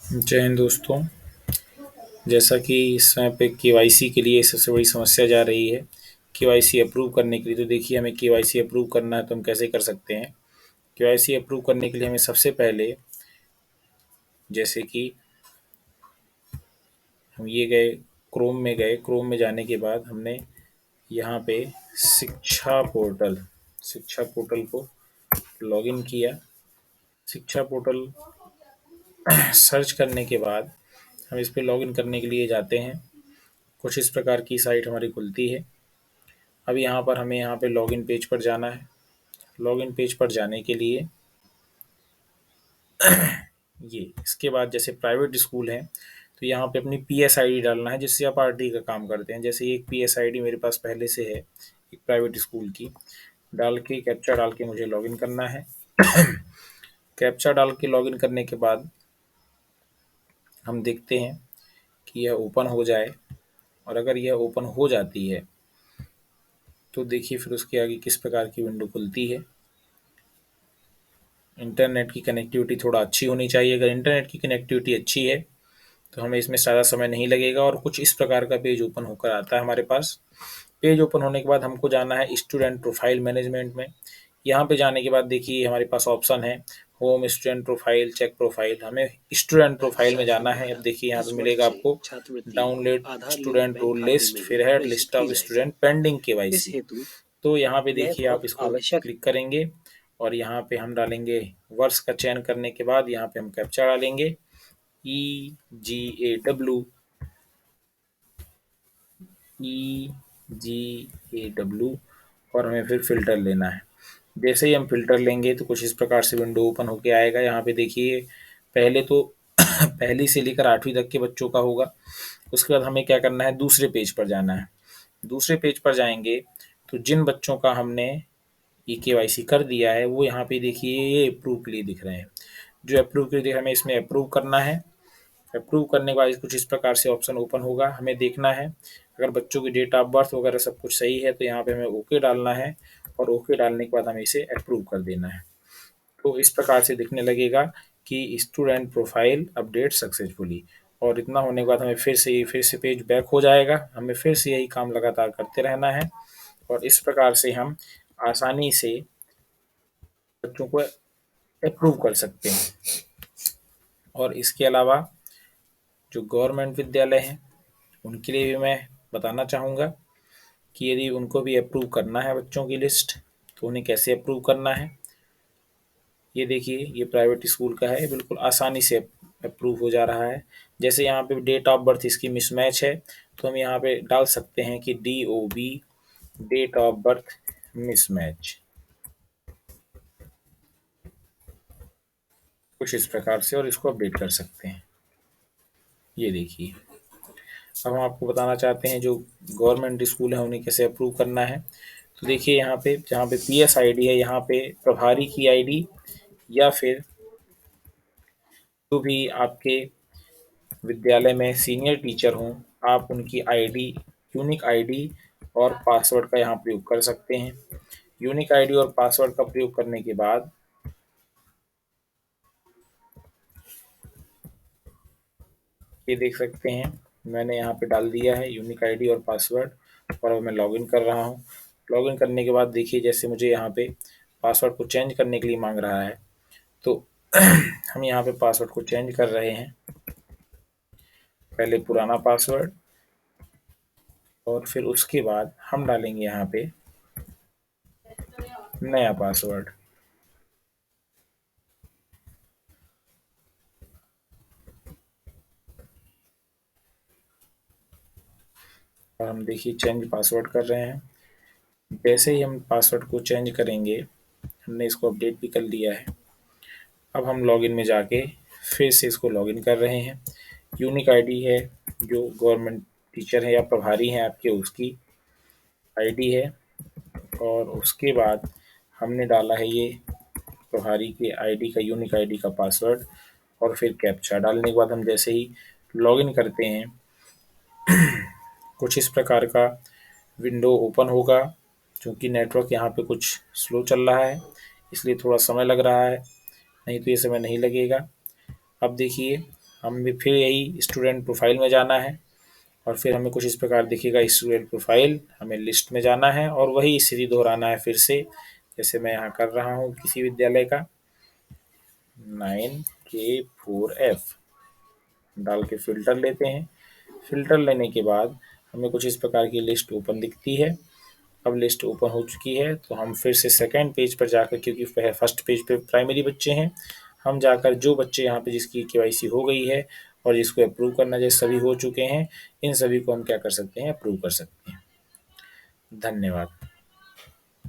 जय हिंद दोस्तों। जैसा कि इस समय पे केवाईसी के लिए सबसे बड़ी समस्या जा रही है, केवाईसी अप्रूव करने के लिए। तो देखिए, हमें केवाईसी अप्रूव करना है तो हम कैसे कर सकते हैं। केवाईसी अप्रूव करने के लिए हमें सबसे पहले, जैसे कि हम ये गए, क्रोम में जाने के बाद हमने यहाँ पे शिक्षा पोर्टल को लॉगिन किया। शिक्षा पोर्टल सर्च करने के बाद हम इस पे लॉगिन करने के लिए जाते हैं। कुछ इस प्रकार की साइट हमारी खुलती है। अब यहाँ पर हमें यहाँ पे लॉगिन पेज पर जाना है। लॉगिन पेज पर जाने के लिए ये इसके बाद जैसे प्राइवेट स्कूल है तो यहाँ पे अपनी पीएसआईडी डालना है, जिससे आप आरटी का काम करते हैं। जैसे एक पीएसआईडी मेरे पास पहले से है एक प्राइवेट स्कूल की, डाल के कैप्चा डाल के मुझे लॉगिन करना है। कैप्चा डाल के लॉगिन करने के बाद हम देखते हैं कि यह ओपन हो जाए, और अगर यह ओपन हो जाती है तो देखिए फिर उसके आगे किस प्रकार की विंडो खुलती है। इंटरनेट की कनेक्टिविटी थोड़ा अच्छी होनी चाहिए। अगर इंटरनेट की कनेक्टिविटी अच्छी है तो हमें इसमें ज़्यादा समय नहीं लगेगा, और कुछ इस प्रकार का पेज ओपन होकर आता है हमारे पास। पेज ओपन होने के बाद हमको जाना है स्टूडेंट प्रोफाइल मैनेजमेंट में। यहाँ पे जाने के बाद देखिए हमारे पास ऑप्शन है home, student profile, check profile. हमें स्टूडेंट प्रोफाइल में जाना है। अब देखिए यहाँ पे इस वर्ष मिलेगा से आपको छात्रवृत्ति डाउनलोड आधार लिंक स्टूडेंट बैंक रोल खाते लिस्ट, में भी फिर है प्रेषित लिस्ट की ऑफ जाएगी। स्टूडेंट पेंडिंग इस केवाईसी। हेतु तो यहाँ पे यह देखिए आप बहुत इसको आवश्यक क्लिक करेंगे, और यहाँ पे हम डालेंगे वर्ष का चयन करने के बाद यहाँ पे हम कैप्चा डालेंगे EGAW, EGAW, और हमें फिर फ़िल्टर लेना है। जैसे ही हम फ़िल्टर लेंगे तो कुछ इस प्रकार से विंडो ओपन होके आएगा। यहाँ पे देखिए पहले तो पहली से लेकर 8वीं तक के बच्चों का होगा। उसके बाद हमें क्या करना है, दूसरे पेज पर जाना है। दूसरे पेज पर जाएंगे तो जिन बच्चों का हमने केवाईसी कर दिया है वो यहाँ पे देखिए ये अप्रूव के लिए दिख रहे हैं। जो अप्रूव के लिए दिख रहे हैं, हमें इसमें अप्रूव करना है। अप्रूव करने के बाद कुछ इस प्रकार से ऑप्शन ओपन होगा। हमें देखना है अगर बच्चों की डेट ऑफ बर्थ वगैरह सब कुछ सही है तो यहाँ पे हमें ओके डालना है, और ओके डालने के बाद हमें इसे अप्रूव कर देना है। तो इस प्रकार से दिखने लगेगा कि स्टूडेंट प्रोफाइल अपडेट सक्सेसफुली। और इतना होने के बाद हमें फिर से पेज बैक हो जाएगा। हमें फिर से यही काम लगातार करते रहना है, और इस प्रकार से हम आसानी से बच्चों को अप्रूव कर सकते हैं। और इसके अलावा जो गवर्नमेंट विद्यालय हैं उनके लिए भी मैं बताना चाहूँगा कि यदि उनको भी अप्रूव करना है बच्चों की लिस्ट तो उन्हें कैसे अप्रूव करना है। ये देखिए ये प्राइवेट स्कूल का है, बिल्कुल आसानी से अप्रूव हो जा रहा है। जैसे यहाँ पे डेट ऑफ बर्थ इसकी मिसमैच है तो हम यहाँ पे डाल सकते हैं कि DOB, date of birth mismatch, कुछ इस प्रकार से, और इसको अपडेट कर सकते हैं। ये देखिए अब हम आपको बताना चाहते हैं जो गवर्नमेंट स्कूल है उन्हें कैसे अप्रूव करना है। तो देखिए यहाँ पे जहाँ पे PSID है यहाँ पे प्रभारी की आईडी, या फिर जो भी आपके विद्यालय में सीनियर टीचर हों आप उनकी आईडी, यूनिक आईडी और पासवर्ड का यहाँ प्रयोग कर सकते हैं। यूनिक आईडी और पासवर्ड का प्रयोग करने के बाद ये देख सकते हैं मैंने यहाँ पे डाल दिया है यूनिक आईडी और पासवर्ड, और अब मैं लॉगिन कर रहा हूँ। लॉगिन करने के बाद देखिए जैसे मुझे यहाँ पे पासवर्ड को चेंज करने के लिए मांग रहा है तो हम यहाँ पे पासवर्ड को चेंज कर रहे हैं। पहले पुराना पासवर्ड, और फिर उसके बाद हम डालेंगे यहाँ पे नया पासवर्ड। और हम देखिए चेंज पासवर्ड कर रहे हैं। जैसे ही हम पासवर्ड को चेंज करेंगे, हमने इसको अपडेट भी कर लिया है। अब हम लॉगिन में जाके फिर से इसको लॉगिन कर रहे हैं। यूनिक आईडी है जो गवर्नमेंट टीचर है या प्रभारी हैं आपके उसकी आईडी है, और उसके बाद हमने डाला है ये प्रभारी के आईडी का, यूनिक आईडी का पासवर्ड, और फिर कैप्चा डालने के बाद हम जैसे ही लॉगिन करते हैं कुछ इस प्रकार का विंडो ओपन होगा। क्योंकि नेटवर्क यहाँ पे कुछ स्लो चल रहा है इसलिए थोड़ा समय लग रहा है, नहीं तो ये समय नहीं लगेगा। अब देखिए हम भी फिर यही स्टूडेंट प्रोफाइल में जाना है और फिर हमें कुछ इस प्रकार दिखेगा स्टूडेंट प्रोफाइल, हमें लिस्ट में जाना है और वही स्थिति दोहराना है फिर से, जैसे मैं यहाँ कर रहा हूँ किसी विद्यालय का 9K4F डाल के फ़िल्टर लेते हैं। फ़िल्टर लेने के बाद हमें कुछ इस प्रकार की लिस्ट ओपन दिखती है। अब लिस्ट ओपन हो चुकी है तो हम फिर से सेकंड पेज पर जाकर, क्योंकि फर्स्ट पेज पे प्राइमरी बच्चे हैं, हम जाकर जो बच्चे यहाँ पे जिसकी केवाईसी हो गई है और जिसको अप्रूव करना जैसे सभी हो चुके हैं, इन सभी को हम क्या कर सकते हैं, अप्रूव कर सकते हैं। धन्यवाद।